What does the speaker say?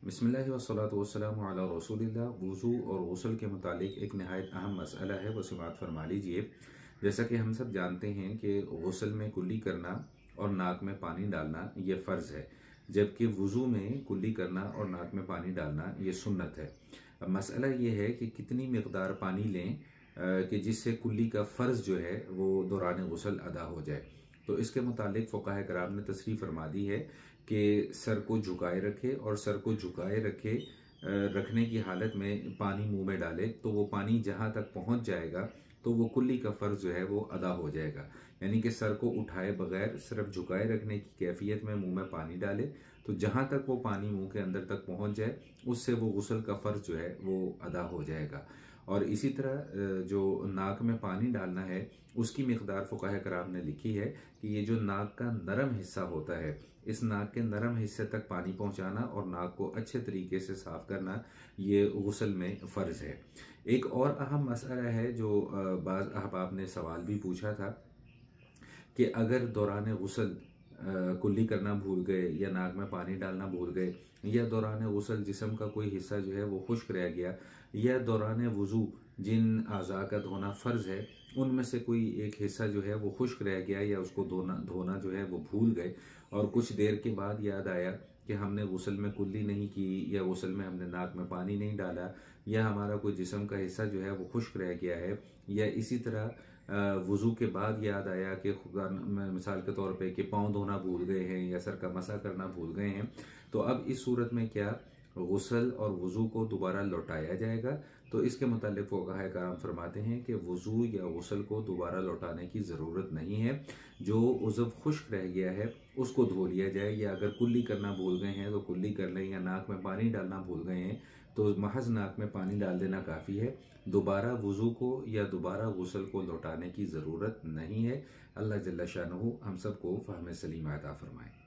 बिस्मिल्लाहि वस्सलातु वस्सलामु अला रसूलिल्लाह। वुज़ू और गुस्ल के मुतालिक एक नहायत अहम मसला है, वो समाअत फरमा लीजिए। जैसा कि हम सब जानते हैं कि गुस्ल में कुल्ली करना और नाक में पानी डालना ये फ़र्ज़ है, जबकि वुज़ू में कुल्ली करना और नाक में पानी डालना ये सुन्नत है। अब मसला ये है कि कितनी मिक़दार पानी लें कि जिससे कुल्ली का फ़र्ज़ जो है वो दौरान गुस्ल अदा हो जाए। तो इसके मुतालिक फ़ुक़हा कराम ने तशरीह फरमा दी है कि सर को झुकाए रखे और सर को झुकाए रखने की हालत में पानी मुंह में डाले तो वो पानी जहां तक पहुंच जाएगा तो वो कुल्ली का फ़र्ज़ जो है वो अदा हो जाएगा। यानी कि सर को उठाए बगैर सिर्फ झुकाए रखने की कैफियत में मुंह में पानी डाले तो जहां तक वो पानी मुंह के अंदर तक पहुंच जाए उससे वो गुस्ल का फ़र्ज़ जो है वो अदा हो जाएगा। और इसी तरह जो नाक में पानी डालना है उसकी मिक़दार फ़ुक़हा कराम ने लिखी है कि ये जो नाक का नरम हिस्सा होता है, इस नाक के नरम हिस्से तक पानी पहुंचाना और नाक को अच्छे तरीके से साफ़ करना ये गुस्ल में फ़र्ज़ है। एक और अहम मसला है जो बाज़ अहबाब ने सवाल भी पूछा था कि अगर दौरान गुस्ल कुल्ली करना भूल गए या नाक में पानी डालना भूल गए या दौरान गुस्ल जिस्म का कोई हिस्सा जो है वो खुश्क रह गया या दौरान वुज़ू जिन आज़ा का धोना फ़र्ज़ है उनमें से कोई एक हिस्सा जो है वो खुश्क रह गया या उसको धोना जो है वो भूल गए और कुछ देर के बाद याद आया कि हमने गुस्ल में कुल्ली नहीं की या गुस्ल में हमने नाक में पानी नहीं डाला या हमारा कोई जिस्म का हिस्सा जो है वो खुश्क रह गया है या इसी तरह वुज़ू के बाद याद आया कि खुदा मिसाल के तौर पे कि पाँव धोना भूल गए हैं या सर का मसा करना भूल गए हैं, तो अब इस सूरत में क्या गुस्ल और वुज़ू को दोबारा लौटाया जाएगा? तो इसके मुतालिक फ़ुक़हा कराम फरमाते हैं कि वुज़ू या गुस्ल को दोबारा लौटाने की ज़रूरत नहीं है। जो उज़्व खुश्क रह गया है उसको धो लिया जाए या अगर कुल्ली करना भूल गए हैं तो कुल्ली कर लें या नाक में पानी डालना भूल गए हैं तो महज नाक में पानी डाल देना काफ़ी है। दोबारा वुज़ू को या दोबारा गुस्ल को लौटाने की ज़रूरत नहीं है। अल्लाह जल्ल शानहू हम सबको फ़हम सलीम अता फ़रमाए।